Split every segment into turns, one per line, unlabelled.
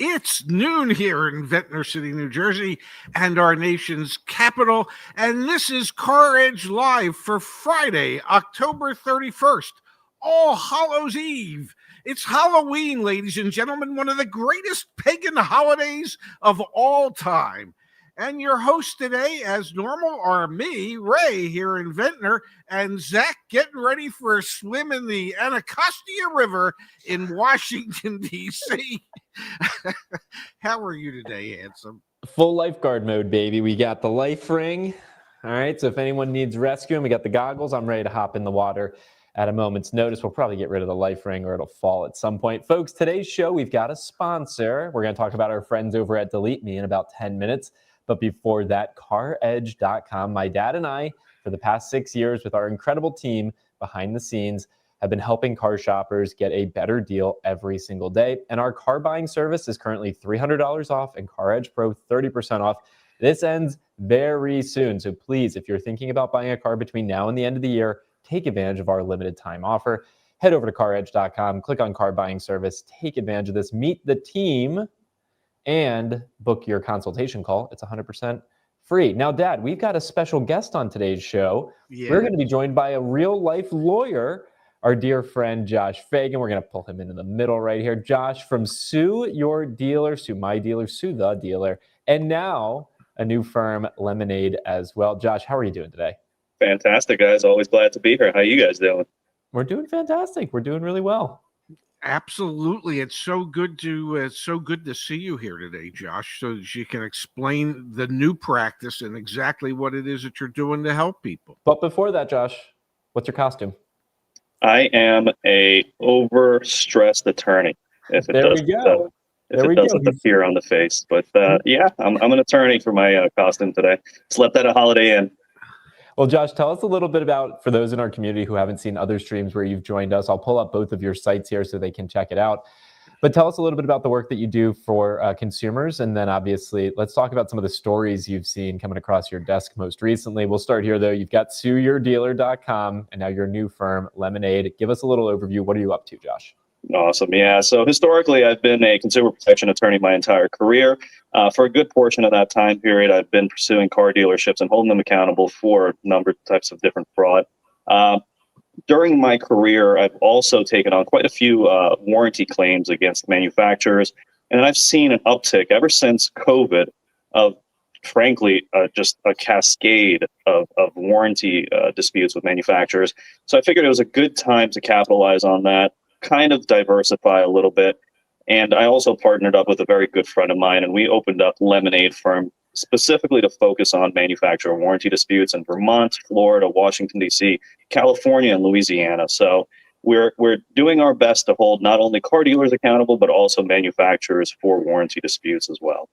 It's noon here in Ventnor City, New Jersey, and our nation's capital. And this is CarEdge Live for Friday, October 31st, All Hallows Eve. It's Halloween, ladies and gentlemen, one of the greatest pagan holidays of all time. And your hosts today, as normal, are me, Ray, here in Ventnor, and Zach getting ready for a swim in the Anacostia River in Washington, D.C. How are you today, handsome?
Full lifeguard mode, baby. We got the life ring. All right, so if anyone needs rescuing, we got the goggles. I'm ready to hop in the water at a moment's notice. We'll probably get rid of the life ring or it'll fall at some point. Folks, today's show, we've got a sponsor. We're going to talk about our friends over at Delete Me in about 10 minutes. But before that, CarEdge.com. My dad and I, for the past 6 years, with our incredible team behind the scenes, have been helping car shoppers get a better deal every single day. And our car buying service is currently $300 off and CarEdge Pro 30% off. This ends very soon. So please, if you're thinking about buying a car between now and the end of the year, take advantage of our limited time offer. Head over to CarEdge.com, click on car buying service, take advantage of this, meet the team, and book your consultation call. It's 100% free. Now, Dad, we've got a special guest on today's show. Yeah. We're going to be joined by a real-life lawyer, our dear friend Josh Feygin. We're going to pull him into the middle right here. Josh from Sue Your Dealer, Sue My Dealer, Sue the Dealer, and now a new firm, Lemonade, as well. Josh, how are you doing today?
Fantastic, guys. Always glad to be here. How are you guys doing?
We're doing fantastic. We're doing really well.
Absolutely. It's so good to see you here today, Josh, so that you can explain the new practice and exactly what it is that you're doing to help people.
But before that, Josh, what's your costume?
I am a overstressed attorney. If it doesn't appear on the face. But yeah, I'm an attorney for my costume today. Slept at a Holiday Inn.
Well, Josh, tell us a little bit about, for those in our community who haven't seen other streams where you've joined us, I'll pull up both of your sites here so they can check it out. But tell us a little bit about the work that you do for consumers. And then obviously, let's talk about some of the stories you've seen coming across your desk most recently. We'll start here, though. You've got SueYourDealer.com and now your new firm, Lemonade. Give us a little overview. What are you up to, Josh?
Awesome. Yeah. So historically, I've been a consumer protection attorney my entire career. For a good portion of that time period, I've been pursuing car dealerships and holding them accountable for a number of types of different fraud. During my career, I've also taken on quite a few warranty claims against manufacturers. And I've seen an uptick ever since COVID of, frankly, just a cascade of warranty disputes with manufacturers. So I figured it was a good time to capitalize on that, kind of diversify a little bit. And I also partnered up with a very good friend of mine, and we opened up Lemonade firm specifically to focus on manufacturer warranty disputes in Vermont, Florida, Washington, D.C., California, and Louisiana. So we're doing our best to hold not only car dealers accountable, but also manufacturers for warranty disputes as well.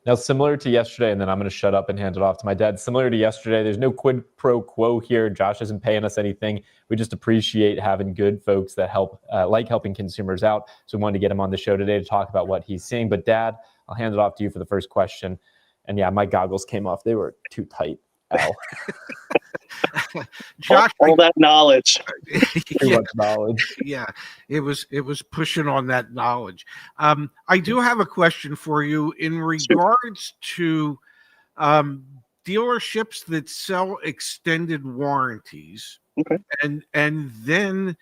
Now, similar to yesterday, and then I'm going to shut up and hand it off to my dad. Similar to yesterday, there's no quid pro quo here. Josh isn't paying us anything. We just appreciate having good folks that help, like helping consumers out. So we wanted to get him on the show today to talk about what he's seeing. But Dad, I'll hand it off to you for the first question. And yeah, my goggles came off. They were too tight.
Josh,
all that knowledge.
Too much knowledge.
Yeah, it was pushing on that knowledge. I do have a question for you in regards to dealerships that sell extended warranties,
okay,
and then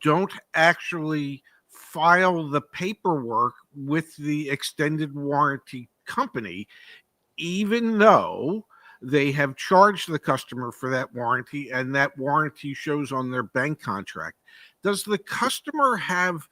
don't actually file the paperwork with the extended warranty company, even though they have charged the customer for that warranty and that warranty shows on their bank contract. Does the customer have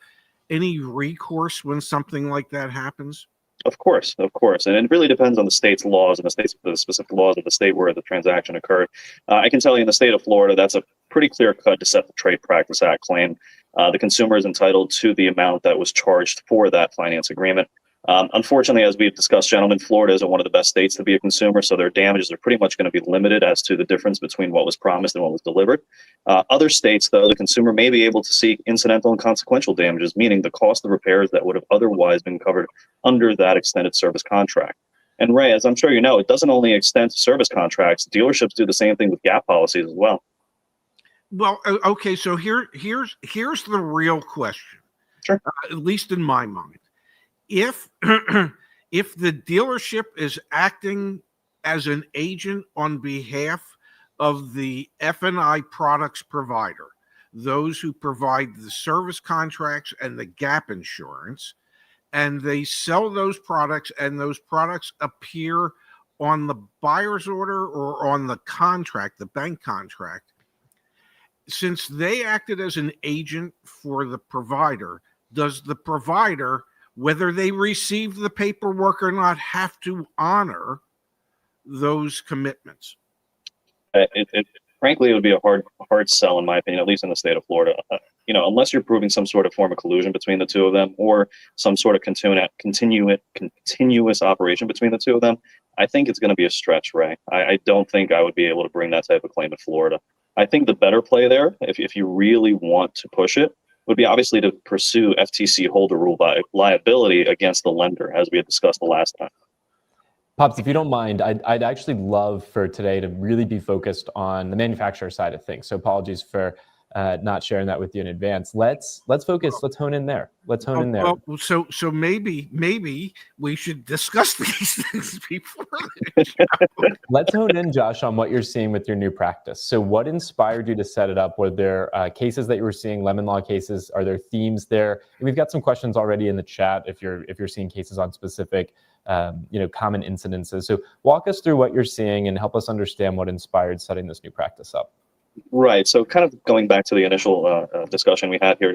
any recourse when something like that happens?
Of course. And it really depends on the state's laws and the specific laws of the state where the transaction occurred. I can tell you in the state of Florida, that's a pretty clear-cut Deceptive Trade Practice Act claim. The consumer is entitled to the amount that was charged for that finance agreement. Unfortunately, as we've discussed, gentlemen, Florida isn't one of the best states to be a consumer, so their damages are pretty much going to be limited as to the difference between what was promised and what was delivered. Other states, though, the consumer may be able to seek incidental and consequential damages, meaning the cost of repairs that would have otherwise been covered under that extended service contract. And Ray, as I'm sure you know, it doesn't only extend to service contracts. Dealerships do the same thing with gap policies as well.
Well, okay, so here's the real question,
sure.
At least in my mind. if if the dealership is acting as an agent on behalf of the F&I products provider, those who provide the service contracts and the gap insurance, and they sell those products, and those products appear on the buyer's order or on the contract, the bank contract, since they acted as an agent for the provider, does the provider, whether they receive the paperwork or not, have to honor those commitments?
Frankly, it would be a hard sell, in my opinion, at least in the state of Florida. Unless you're proving some sort of form of collusion between the two of them, or some sort of continuous operation between the two of them, I think it's going to be a stretch, Ray. I don't think I would be able to bring that type of claim in Florida. I think the better play there, if you really want to push it, would be obviously to pursue FTC holder rule liability against the lender, as we had discussed the last time.
Pops, if you don't mind, I'd actually love for today to really be focused on the manufacturer side of things. So apologies for not sharing that with you in advance. Let's focus. Let's hone in there.
Well, so maybe we should discuss these things before.
Let's hone in, Josh, on what you're seeing with your new practice. So what inspired you to set it up? Were there cases that you were seeing, lemon law cases? Are there themes there? And we've got some questions already in the chat if you're seeing cases on specific common incidences. So walk us through what you're seeing and help us understand what inspired setting this new practice up.
Right. So kind of going back to the initial discussion we had here,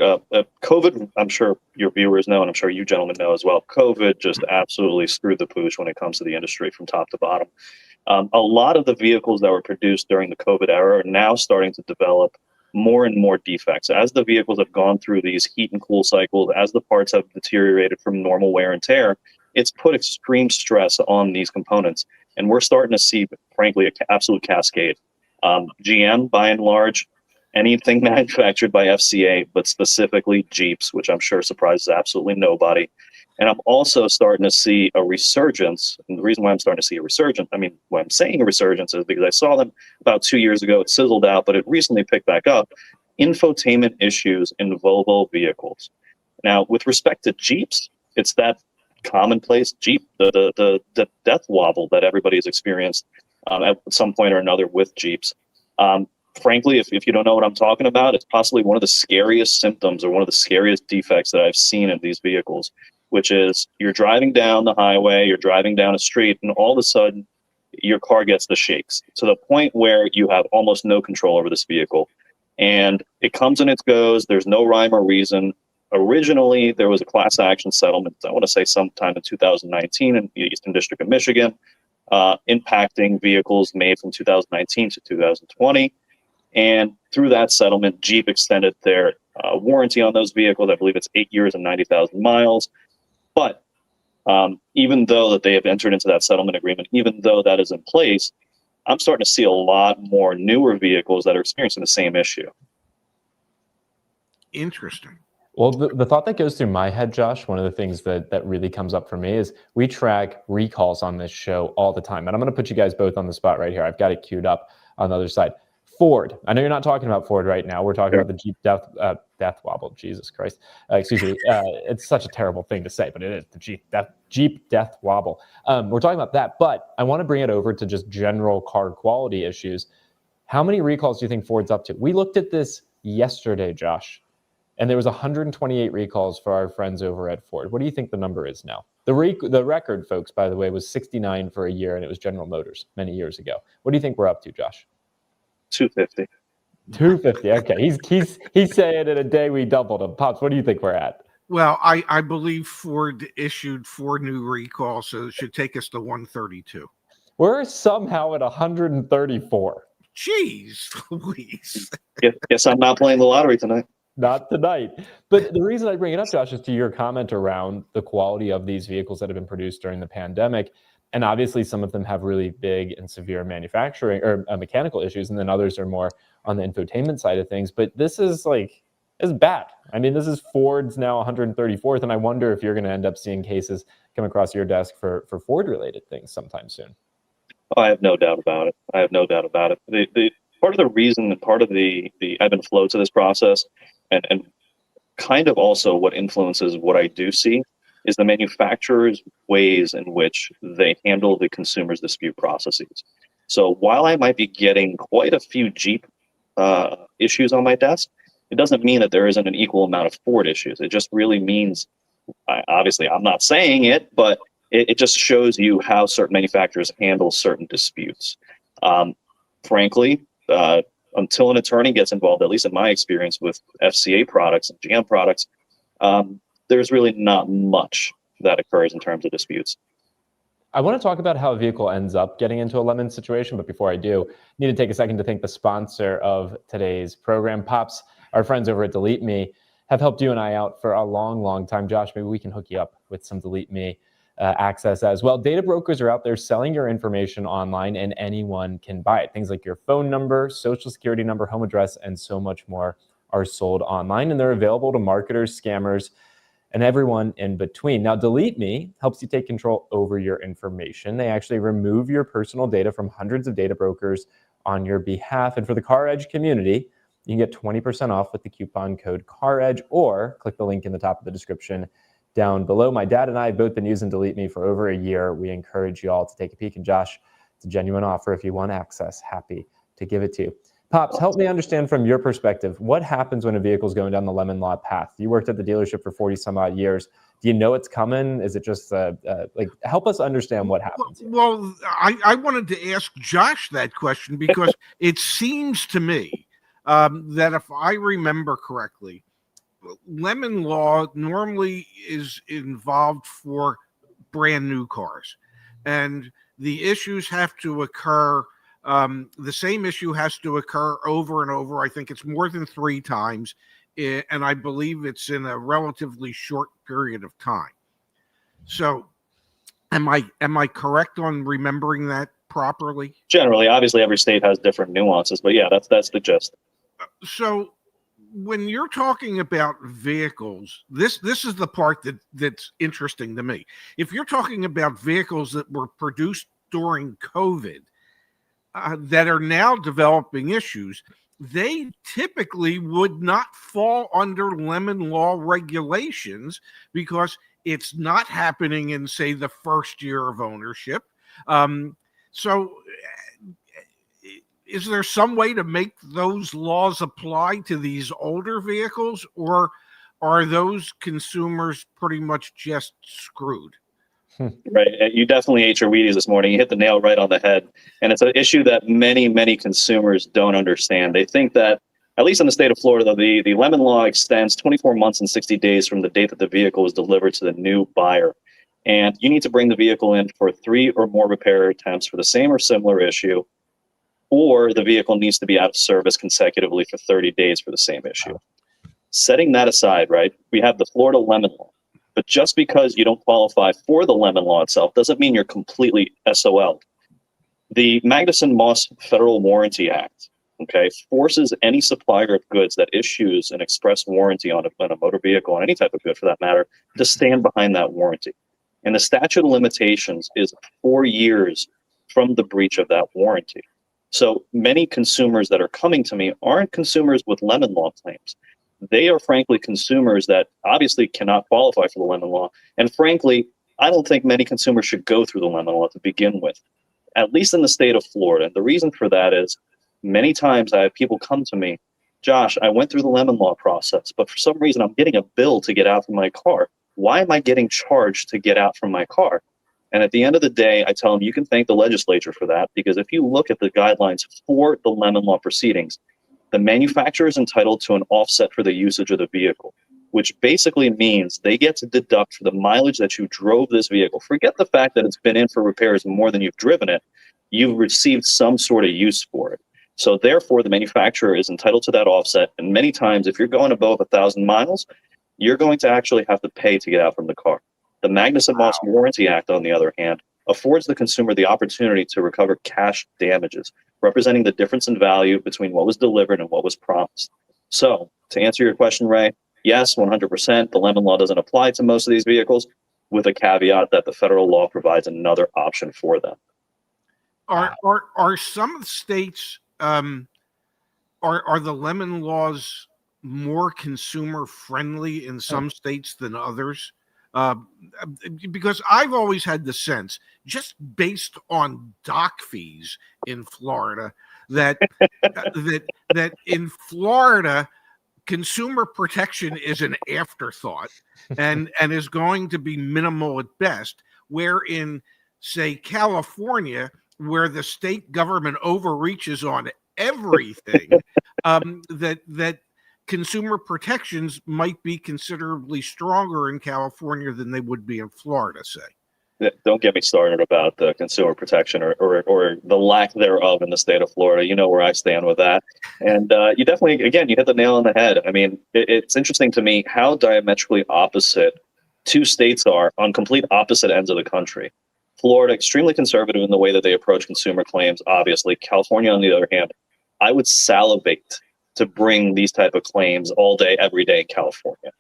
COVID, I'm sure your viewers know, and I'm sure you gentlemen know as well, COVID just absolutely screwed the pooch when it comes to the industry from top to bottom. A lot of the vehicles that were produced during the COVID era are now starting to develop more and more defects. As the vehicles have gone through these heat and cool cycles, as the parts have deteriorated from normal wear and tear, it's put extreme stress on these components. And we're starting to see, frankly, an absolute cascade. GM, by and large, anything manufactured by FCA, but specifically Jeeps, which I'm sure surprises absolutely nobody. And I'm also starting to see a resurgence. And the reason why I'm starting to see a resurgence, why I'm saying a resurgence is because I saw them about 2 years ago. It sizzled out, but it recently picked back up. Infotainment issues in Volvo vehicles. Now, with respect to Jeeps, it's that commonplace Jeep, the death wobble that everybody's experienced at some point or another with Jeeps. Frankly, if you don't know what I'm talking about, it's possibly one of the scariest symptoms or one of the scariest defects that I've seen in these vehicles, which is you're driving down the highway, you're driving down a street, and all of a sudden your car gets the shakes to the point where you have almost no control over this vehicle. And it comes and it goes. There's no rhyme or reason. Originally, there was a class action settlement, I want to say sometime in 2019 in the Eastern District of Michigan, impacting vehicles made from 2019 to 2020. And through that settlement, Jeep extended their warranty on those vehicles. I believe it's 8 years and 90,000 miles. But even though that they have entered into that settlement agreement, even though that is in place, I'm starting to see a lot more newer vehicles that are experiencing the same issue.
Interesting.
Well, the thought that goes through my head, Josh, one of the things that really comes up for me is we track recalls on this show all the time. And I'm going to put you guys both on the spot right here. I've got it queued up on the other side. Ford. I know you're not talking about Ford right now. We're talking about the Jeep death wobble. Jesus Christ. Excuse me. It's such a terrible thing to say, but it is the Jeep death wobble. We're talking about that, but I want to bring it over to just general car quality issues. How many recalls do you think Ford's up to? We looked at this yesterday, Josh. And there was 128 recalls for our friends over at Ford. What do you think the number is now? The record, folks, by the way, was 69 for a year, and it was General Motors many years ago. What do you think we're up to, Josh?
250.
250. Okay, he's saying in a day we doubled them. Pops, what do you think we're at?
Well, I believe Ford issued 4 new recalls, so it should take us to 132.
We're somehow at 134.
Jeez Louise.
Guess I'm not playing the lottery tonight.
Not tonight. But the reason I bring it up, Josh, is to your comment around the quality of these vehicles that have been produced during the pandemic. And obviously, some of them have really big and severe manufacturing or mechanical issues, and then others are more on the infotainment side of things. But this is bad. This is Ford's now 134th, and I wonder if you're going to end up seeing cases come across your desk for Ford-related things sometime soon.
Oh, I have no doubt about it. The part of the reason and part of the ebb and flow to this process, and kind of also what influences what I do see, is the manufacturer's ways in which they handle the consumer's dispute processes. So while I might be getting quite a few Jeep issues on my desk, it doesn't mean that there isn't an equal amount of Ford issues. It just really means, obviously, I'm not saying it, but it just shows you how certain manufacturers handle certain disputes. Frankly, until an attorney gets involved, at least in my experience with FCA products and GM products, there's really not much that occurs in terms of disputes.
I want to talk about how a vehicle ends up getting into a lemon situation, but before I do, I need to take a second to thank the sponsor of today's program. Pops, our friends over at Delete Me, have helped you and I out for a long, long time. Josh, maybe we can hook you up with some Delete Me access as well. Data brokers are out there selling your information online, and anyone can buy it. Things like your phone number, social security number, home address, and so much more are sold online, and they're available to marketers, scammers, and everyone in between. Now, Delete Me helps you take control over your information. They actually remove your personal data from hundreds of data brokers on your behalf. And for the CarEdge community, you can get 20% off with the coupon code CarEdge, or click the link in the top of the description down below. My dad and I have both been using Delete Me for over a year. We encourage you all to take a peek. And Josh, it's a genuine offer. If you want access, happy to give it to you. Pops, help me understand from your perspective, what happens when a vehicle is going down the lemon law path? You worked at the dealership for 40 some odd years. Do you know it's coming? Is it just help us understand what happens here?
Well, I wanted to ask Josh that question because it seems to me that if I remember correctly, lemon law normally is involved for brand new cars, and the issues have to occur. The same issue has to occur over and over. I think it's more than 3 times, and I believe it's in a relatively short period of time. So, am I correct on remembering that properly?
Generally, obviously, every state has different nuances, but yeah, that's the gist.
So, when you're talking about vehicles, this is the part that's interesting to me. If you're talking about vehicles that were produced during COVID, that are now developing issues, they typically would not fall under lemon law regulations because it's not happening in, say, the first year of ownership. So is there some way to make those laws apply to these older vehicles, or are those consumers pretty much just screwed?
Right. You definitely ate your Wheaties this morning. You hit the nail right on the head. And it's an issue that many, many consumers don't understand. They think that, at least in the state of Florida, the lemon law extends 24 months and 60 days from the date that the vehicle is delivered to the new buyer. And you need to bring the vehicle in for 3 or more repair attempts for the same or similar issue, or the vehicle needs to be out of service consecutively for 30 days for the same issue. Setting that aside, right, we have the Florida lemon law. But just because you don't qualify for the lemon law itself doesn't mean you're completely SOL. The Magnuson-Moss Federal Warranty Act, okay, forces any supplier of goods that issues an express warranty on a motor vehicle, on any type of good for that matter, to stand behind that warranty. And the statute of limitations is 4 years from the breach of that warranty. So many consumers that are coming to me aren't consumers with lemon law claims. They are frankly consumers that obviously cannot qualify for the lemon law. And frankly, I don't think many consumers should go through the lemon law to begin with, at least in the state of Florida. And the reason for that is many times I have people come to me, Josh, I went through the lemon law process, but for some reason I'm getting a bill to get out from my car. Why am I getting charged to get out from my car? And at the end of the day, I tell them you can thank the legislature for that, because if you look at the guidelines for the lemon law proceedings, the manufacturer is entitled to an offset for the usage of the vehicle, which basically means they get to deduct for the mileage that you drove this vehicle. Forget the fact that it's been in for repairs more than you've driven it. You've received some sort of use for it. So therefore, the manufacturer is entitled to that offset. And many times, if you're going above 1,000 miles, you're going to actually have to pay to get out from the car. The Magnuson-Moss Warranty Act, on the other hand, affords the consumer the opportunity to recover cash damages, representing the difference in value between what was delivered and what was promised. So, to answer your question, Ray, yes, 100%, the lemon law doesn't apply to most of these vehicles, with a caveat that the federal law provides another option for them.
Are some states, are the lemon laws more consumer friendly in some states than others? Uh, because I've always had the sense, just based on dock fees in Florida, that that in Florida, consumer protection is an afterthought and is going to be minimal at best. Where in, say, California, where the state government overreaches on everything, that consumer protections might be considerably stronger in California than they would be in Florida, say.
Don't get me started about the consumer protection or the lack thereof in the state of Florida. You know where I stand with that. And you definitely, again, you hit the nail on the head. I mean, it's interesting to me how diametrically opposite two states are on complete opposite ends of the country. Florida, extremely conservative in the way that they approach consumer claims, obviously. California, on the other hand, I would salivate to bring these type of claims all day, every day in California.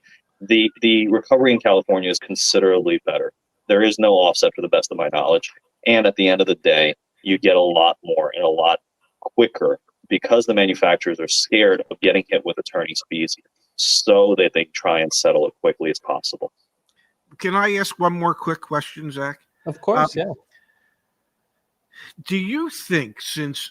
The recovery in California is considerably better. There is no offset, to the best of my knowledge. And at the end of the day, you get a lot more and a lot quicker because the manufacturers are scared of getting hit with attorney's fees, so that they try and settle it quickly as possible.
Can I ask one more quick question, Zach?
Of course, yeah.
Do you think, since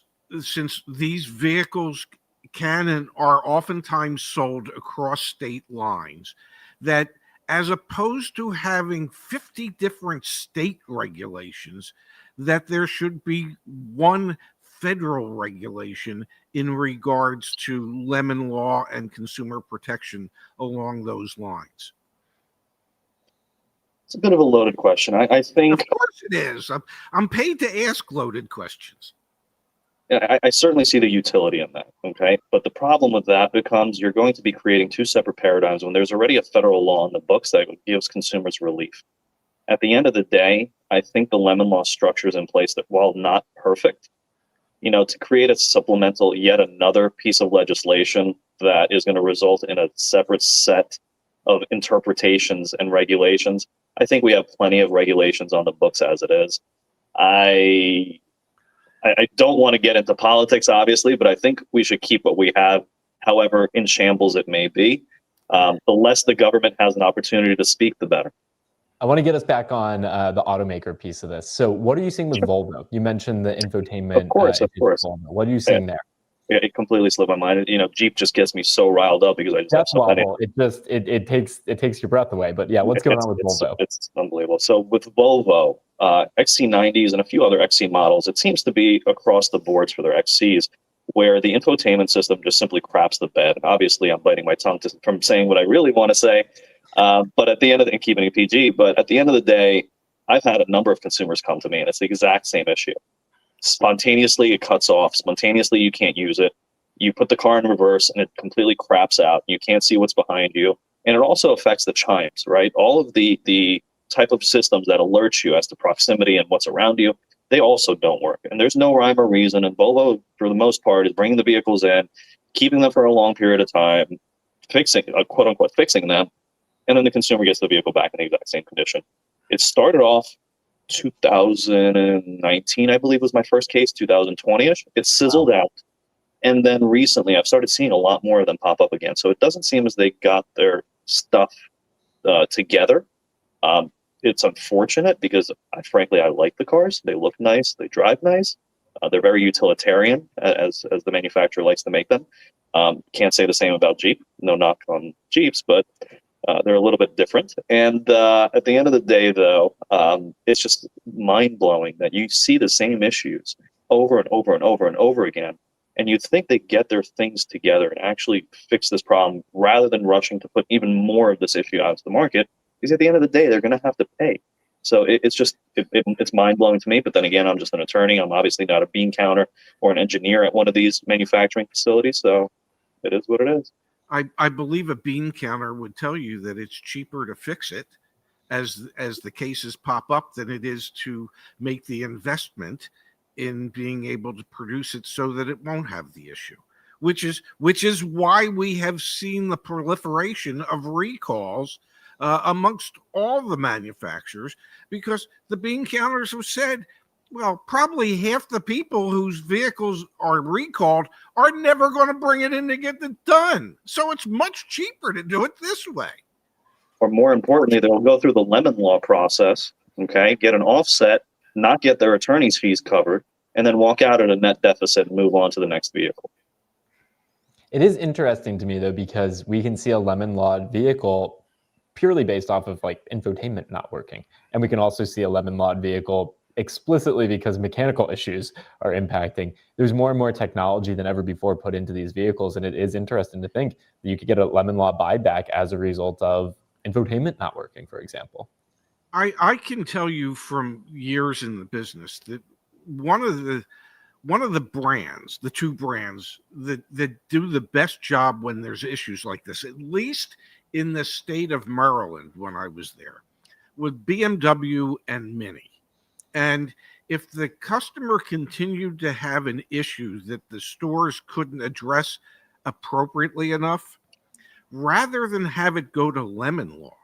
these vehicles can and are oftentimes sold across state lines, that as opposed to having 50 different state regulations, that there should be one federal regulation in regards to lemon law and consumer protection along those lines?
It's a bit of a loaded question. I think...
Of course it is. I'm paid to ask loaded questions.
I certainly see the utility in that, okay? But the problem with that becomes you're going to be creating two separate paradigms when there's already a federal law in the books that gives consumers relief. At the end of the day, I think the lemon law structure is in place that, while not perfect, to create a supplemental, yet another piece of legislation that is going to result in a separate set of interpretations and regulations, I think we have plenty of regulations on the books as it is. I don't want to get into politics, obviously, but I think we should keep what we have, however in shambles it may be. The less the government has an opportunity to speak, the better.
I want to get us back on the automaker piece of this. So what are you seeing with Volvo? You mentioned the infotainment.
Of course.
What are you seeing there?
It completely slipped my mind. Jeep just gets me so riled up because I just have so many.
It takes your breath away. But yeah, what's going on with Volvo?
It's unbelievable. So with Volvo, XC90s and a few other XC models, it seems to be across the boards for their XCs, where the infotainment system just simply craps the bed. And obviously, I'm biting my tongue from saying what I really want to say, but at the end of the, and keeping it PG. But at the end of the day, I've had a number of consumers come to me, and it's the exact same issue. Spontaneously, it cuts off. Spontaneously, you can't use it. You put the car in reverse, and it completely craps out. You can't see what's behind you, and it also affects the chimes. Right, all of the type of systems that alert you as to proximity and what's around you, they also don't work. And there's no rhyme or reason. And Volvo, for the most part, is bringing the vehicles in, keeping them for a long period of time, fixing, quote unquote, fixing them, and then the consumer gets the vehicle back in the exact same condition. It started off 2019, I believe, was my first case, 2020-ish. It sizzled out. And then recently, I've started seeing a lot more of them pop up again. So it doesn't seem as they got their stuff together. It's unfortunate because, frankly, I like the cars. They look nice. They drive nice. They're very utilitarian, as the manufacturer likes to make them. Can't say the same about Jeep. No knock on Jeeps, but they're a little bit different. And at the end of the day, though, it's just mind-blowing that you see the same issues over and over and over and over again. And you'd think they'd get their things together and actually fix this problem rather than rushing to put even more of this issue out to the market. Because at the end of the day, they're going to have to pay. So it's mind-blowing to me. But then again, I'm just an attorney. I'm obviously not a bean counter or an engineer at one of these manufacturing facilities. So it is what it is.
I believe a bean counter would tell you that it's cheaper to fix it as the cases pop up than it is to make the investment in being able to produce it so that it won't have the issue, which is why we have seen the proliferation of recalls amongst all the manufacturers, because the bean counters have said, well, probably half the people whose vehicles are recalled are never going to bring it in to get it done. So it's much cheaper to do it this way.
or more importantly, they'll go through the lemon law process, okay, get an offset, not get their attorney's fees covered, and then walk out at a net deficit and move on to the next vehicle.
It is interesting to me, though, because we can see a lemon law vehicle purely based off of like infotainment not working. And we can also see a lemon law vehicle explicitly because mechanical issues are impacting. There's more and more technology than ever before put into these vehicles. And it is interesting to think that you could get a lemon law buyback as a result of infotainment not working, for example.
I can tell you from years in the business that one of the brands, the two brands that do the best job when there's issues like this, at least in the state of Maryland when I was there, with BMW and Mini. And if the customer continued to have an issue that the stores couldn't address appropriately enough, rather than have it go to lemon law,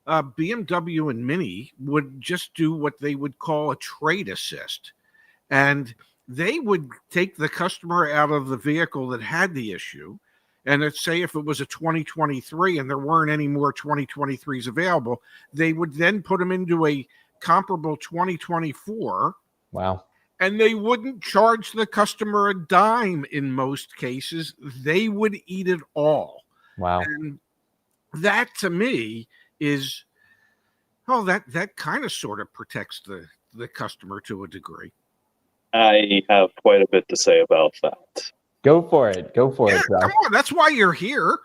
BMW and Mini would just do what they would call a trade assist. And they would take the customer out of the vehicle that had the issue. And let's say if it was a 2023 and there weren't any more 2023s available, they would then put them into a comparable 2024.
Wow.
And they wouldn't charge the customer a dime in most cases. They would eat it all.
Wow.
And that to me is, that kind of sort of protects the customer to a degree.
I have quite a bit to say about that.
Go for it. Go for it,
Come on, that's why you're here.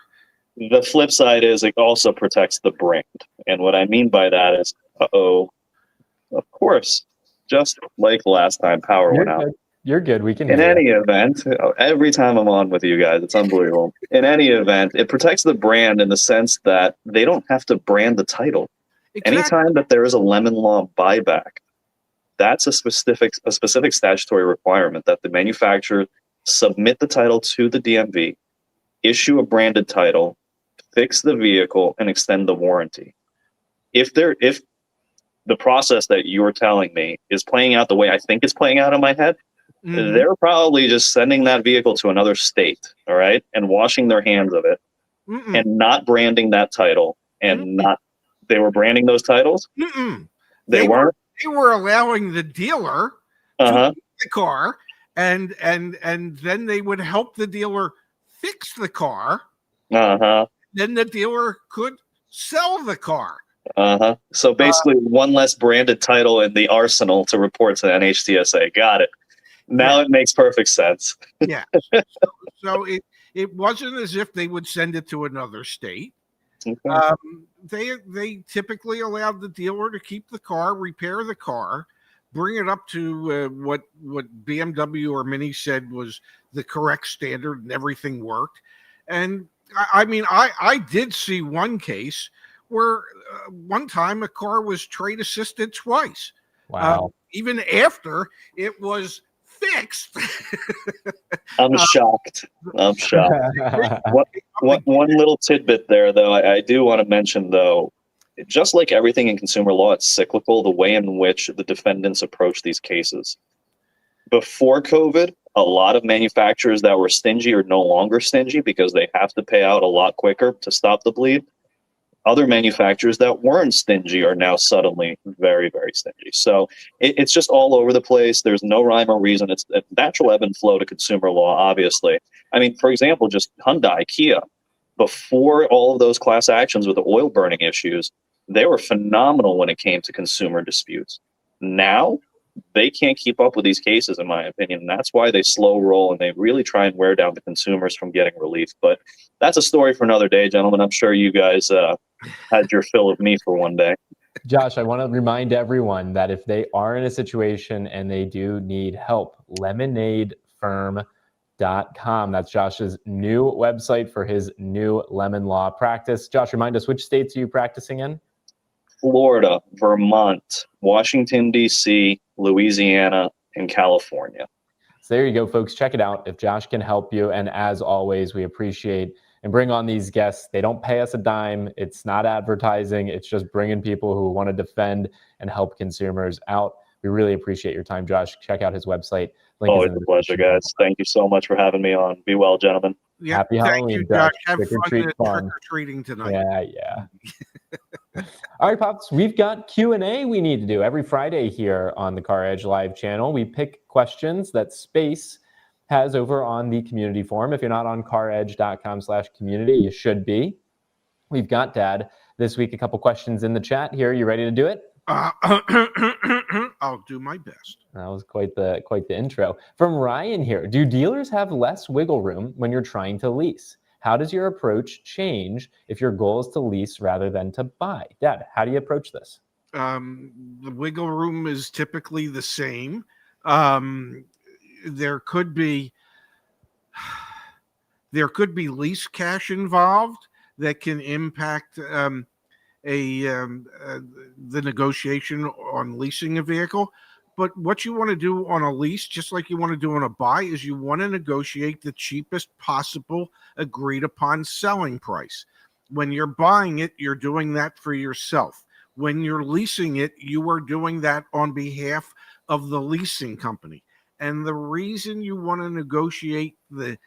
The flip side is it also protects the brand. And what I mean by that is, of course, just like last time, power went out.
You're good. We can
In
hear
any event, every time I'm on with you guys, it's unbelievable. In any event, it protects the brand in the sense that they don't have to brand the title.
Exactly.
Anytime that there is a lemon law buyback, that's a specific statutory requirement that the manufacturer submit the title to the DMV, issue a branded title, fix the vehicle, and extend the warranty. If the process that you're telling me is playing out the way I think it's playing out in my head, they're probably just sending that vehicle to another state, all right, and washing their hands of it, and not branding that title, and they were branding those titles. They weren't.
They were allowing the dealer to keep the car, and then they would help the dealer fix the car. Then the dealer could sell the car.
So basically, one less branded title in the arsenal to report to NHTSA. Got it. Now it makes perfect sense.
Yeah. So it wasn't as if they would send it to another state. They typically allowed the dealer to keep the car, repair the car, bring it up to what BMW or Mini said was the correct standard, and everything worked. And I mean, I did see one case where one time a car was trade assisted twice.
Wow.
Even after it was fixed.
I'm shocked. One little tidbit there, though, I do want to mention, though, just like everything in consumer law, it's cyclical, the way in which the defendants approach these cases. Before COVID, a lot of manufacturers that were stingy are no longer stingy because they have to pay out a lot quicker to stop the bleed. Other manufacturers that weren't stingy are now suddenly very, very stingy. So it's just all over the place. There's no rhyme or reason. It's a natural ebb and flow to consumer law, obviously. I mean, for example, just Hyundai, Kia, before all of those class actions with the oil burning issues, they were phenomenal when it came to consumer disputes. Now, they can't keep up with these cases, in my opinion. And that's why they slow roll and they really try and wear down the consumers from getting relief. But that's a story for another day, gentlemen. I'm sure you guys had your fill of me for one day.
Josh, I want to remind everyone that if they are in a situation and they do need help, lemonadefirm.com. That's Josh's new website for his new lemon law practice. Josh, remind us, which states are you practicing in?
Florida, Vermont, Washington, D.C., Louisiana, and California.
So there you go, folks. Check it out if Josh can help you. And as always, we appreciate and bring on these guests. They don't pay us a dime. It's not advertising. It's just bringing people who want to defend and help consumers out. We really appreciate your time, Josh. Check out his website.
Always a pleasure, guys. Thank you so much for having me on. Be well, gentlemen.
Yeah,
Happy Halloween,
you, Josh. Have
Trick or
fun
treat fun.
trick-or-treating tonight.
Yeah. All right, Pops, we've got Q&A we need to do every Friday here on the CarEdge Live channel. We pick questions that Space has over on the community forum. If you're not on caredge.com/community, you should be. We've got, Dad, this week a couple questions in the chat here. You ready to do it?
I'll do my best.
That was quite the intro. From Ryan here, do dealers have less wiggle room when you're trying to lease? How does your approach change if your goal is to lease rather than to buy? Dad, how do you approach this?
The wiggle room is typically the same. There could be lease cash involved that can impact the negotiation on leasing a vehicle. But what you want to do on a lease, just like you want to do on a buy, is you want to negotiate the cheapest possible agreed upon selling price. When you're buying it, you're doing that for yourself. When you're leasing it, you are doing that on behalf of the leasing company. And the reason you want to negotiate the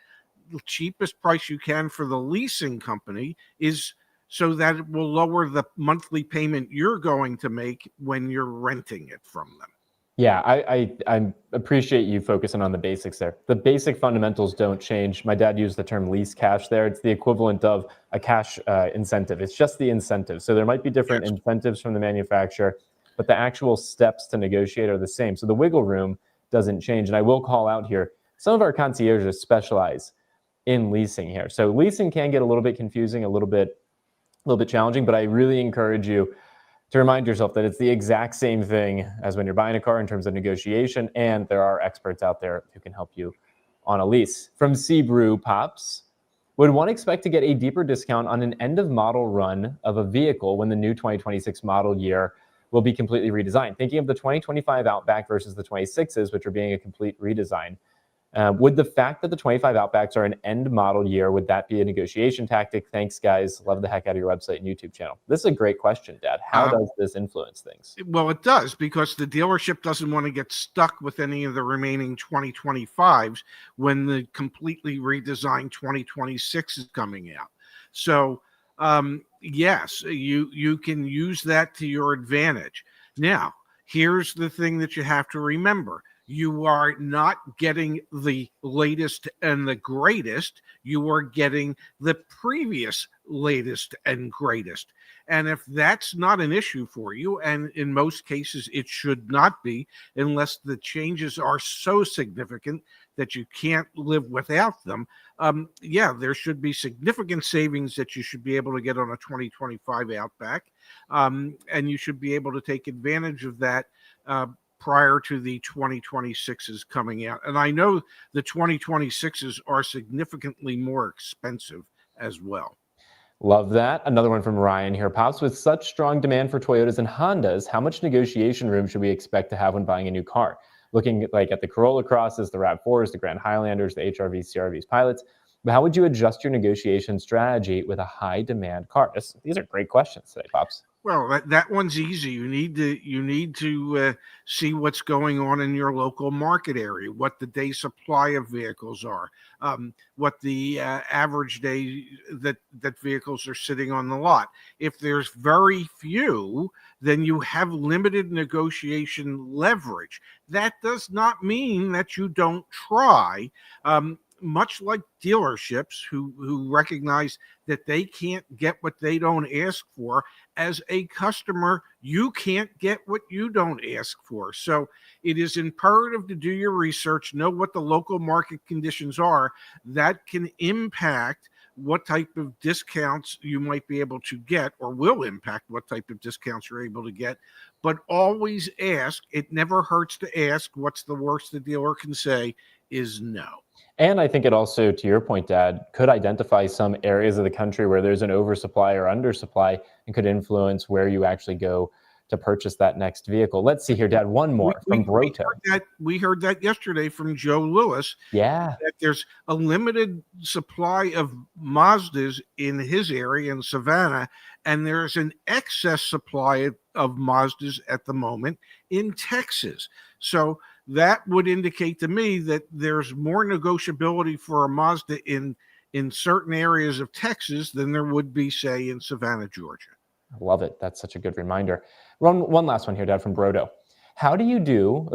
cheapest price you can for the leasing company is so that it will lower the monthly payment you're going to make when you're renting it from them.
Yeah, I appreciate you focusing on the basics there. The basic fundamentals don't change. My dad used the term lease cash there. It's the equivalent of a cash incentive. It's just the incentive. So there might be different incentives from the manufacturer, but the actual steps to negotiate are the same. So the wiggle room doesn't change. And I will call out here, some of our concierges specialize in leasing here. So leasing can get a little bit confusing, a little bit challenging, but I really encourage you to remind yourself that it's the exact same thing as when you're buying a car in terms of negotiation, and there are experts out there who can help you on a lease. From Seabrew Pops, would one expect to get a deeper discount on an end-of-model run of a vehicle when the new 2026 model year will be completely redesigned? Thinking of the 2025 Outback versus the 26s, which are being a complete redesign. Would the fact that the 25 Outbacks are an end model year, would that be a negotiation tactic? Thanks, guys. Love the heck out of your website and YouTube channel. This is a great question, Dad. How does this influence things?
Well, it does, because the dealership doesn't want to get stuck with any of the remaining 2025s when the completely redesigned 2026 is coming out. So, yes, you can use that to your advantage. Now, here's the thing that you have to remember. You are not getting the latest and the greatest. You are getting the previous latest and greatest. And if that's not an issue for you, and in most cases it should not be, unless the changes are so significant that you can't live without them, there should be significant savings that you should be able to get on a 2025 Outback. And you should be able to take advantage of that prior to the 2026s coming out. And I know the 2026s are significantly more expensive as well.
Love that. Another one from Ryan here, Pops. With such strong demand for Toyotas and Hondas, how much negotiation room should we expect to have when buying a new car? Looking at the Corolla Crosses, the RAV4s, the Grand Highlanders, the HRVs, CRVs, Pilots, but how would you adjust your negotiation strategy with a high demand car? These are great questions today, Pops.
Well, that one's easy. You need to see what's going on in your local market area, what the day supply of vehicles are, what the average day that vehicles are sitting on the lot. If there's very few, then you have limited negotiation leverage. That does not mean that you don't try. Much like dealerships who recognize that they can't get what they don't ask for, as a customer, you can't get what you don't ask for. So it is imperative to do your research, know what the local market conditions are. That can impact what type of discounts you might be able to get, or will impact what type of discounts you're able to get. But always ask. It never hurts to ask. What's the worst the dealer can say is no.
And I think it also, to your point, Dad, could identify some areas of the country where there's an oversupply or undersupply and could influence where you actually go to purchase that next vehicle. Let's see here, Dad, one more from Broto.
We heard that yesterday from Joe Lewis.
Yeah.
That there's a limited supply of Mazdas in his area in Savannah, and there's an excess supply of Mazdas at the moment in Texas. So that would indicate to me that there's more negotiability for a Mazda in certain areas of Texas than there would be, say, in Savannah, Georgia.
I love it. That's such a good reminder. One last one here, Dad, from Brodo. What do you do,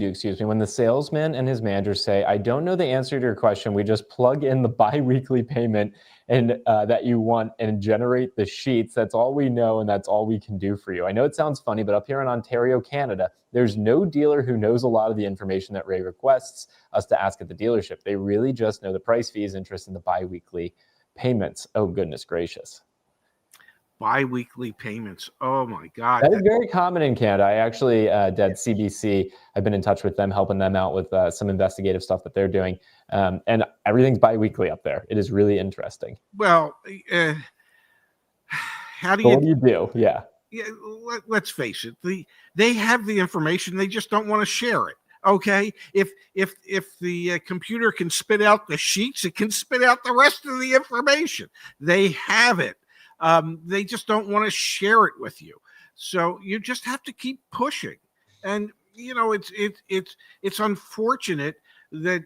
excuse me, when the salesman and his manager say, I don't know the answer to your question. We just plug in the biweekly payment and that you want and generate the sheets. That's all we know, and that's all we can do for you. I know it sounds funny, but up here in Ontario, Canada, there's no dealer who knows a lot of the information that Ray requests us to ask at the dealership. They really just know the price, fees, interest, and the biweekly payments. Oh, goodness gracious.
Bi-weekly payments. Oh my God.
That is very common in Canada. I actually did CBC. I've been in touch with them, helping them out with some investigative stuff that they're doing. And everything's bi-weekly up there. It is really interesting.
Well, how do
But
you
what do you do? Yeah.
Let's face it. They have the information. They just don't want to share it. Okay. If the computer can spit out the sheets, it can spit out the rest of the information. They have it. They just don't want to share it with you. So you just have to keep pushing. And it's unfortunate that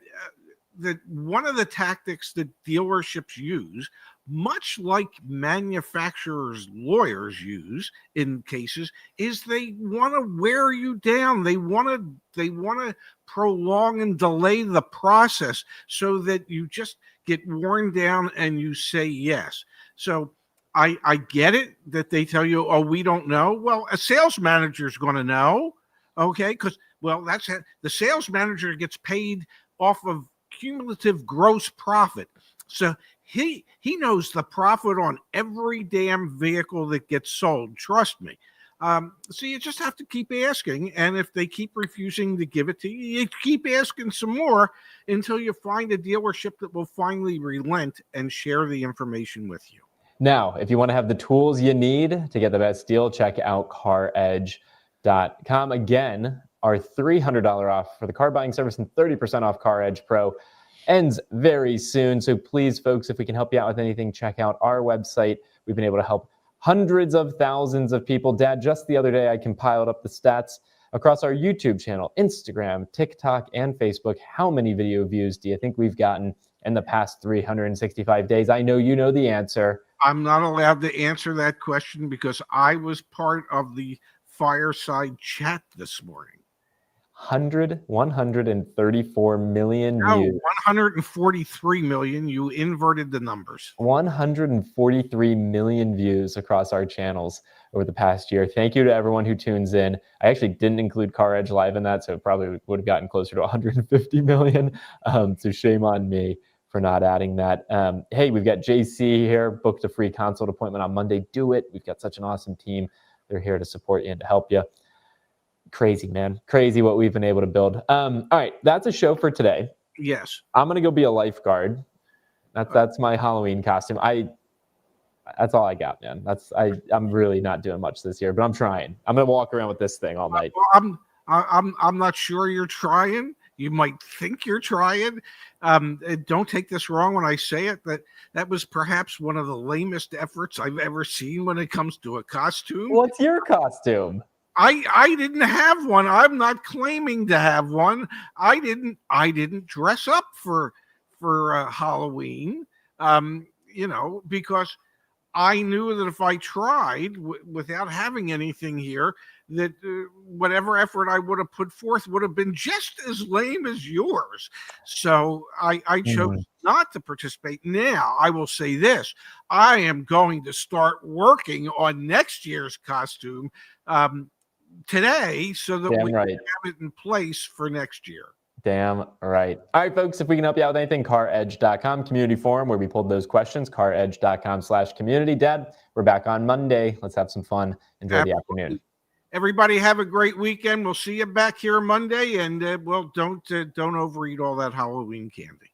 that one of the tactics that dealerships use, much like manufacturers' lawyers use in cases, is they want to wear you down. They want to prolong and delay the process so that you just get worn down and you say yes. So I get it that they tell you, oh, we don't know. Well, a sales manager is going to know, okay? Because, well, that's it. The sales manager gets paid off of cumulative gross profit. So he knows the profit on every damn vehicle that gets sold. Trust me. So you just have to keep asking. And if they keep refusing to give it to you, you keep asking some more until you find a dealership that will finally relent and share the information with you.
Now, if you want to have the tools you need to get the best deal, check out CarEdge.com. Again, our $300 off for the car buying service and 30% off CarEdge Pro ends very soon. So please, folks, if we can help you out with anything, check out our website. We've been able to help hundreds of thousands of people. Dad, just the other day, I compiled up the stats across our YouTube channel, Instagram, TikTok, and Facebook. How many video views do you think we've gotten in the past 365 days? I know you know the answer.
I'm not allowed to answer that question because I was part of the fireside chat this morning.
134 million
No,
views.
143 million. You inverted the numbers.
143 million views across our channels over the past year. Thank you to everyone who tunes in. I actually didn't include CarEdge Live in that, so it probably would have gotten closer to 150 million. So shame on me for not adding that. Hey, we've got JC here, booked a free consult appointment on Monday. Do it. We've got such an awesome team. They're here to support you and to help you. Crazy, man. Crazy what we've been able to build. All right, that's a show for today.
Yes.
I'm going to go be a lifeguard. That's my Halloween costume. That's all I got, man. I'm really not doing much this year, but I'm trying. I'm going to walk around with this thing all night.
I'm not sure you're trying. You might think you're trying. Don't take this wrong when I say it, but that was perhaps one of the lamest efforts I've ever seen when it comes to a costume.
What's your costume?
I didn't have one. I'm not claiming to have one. I didn't dress up for Halloween. Because I knew that if I tried without having anything here, that whatever effort I would have put forth would have been just as lame as yours. So I chose not to participate. Now, I will say this. I am going to start working on next year's costume today so that we can have it in place for next year.
Damn right. All right, folks, if we can help you out with anything, CarEdge.com, community forum where we pulled those questions, CarEdge.com/community. Dad, we're back on Monday. Let's have some fun. Enjoy the afternoon.
Everybody have a great weekend. We'll see you back here Monday. And, don't overeat all that Halloween candy.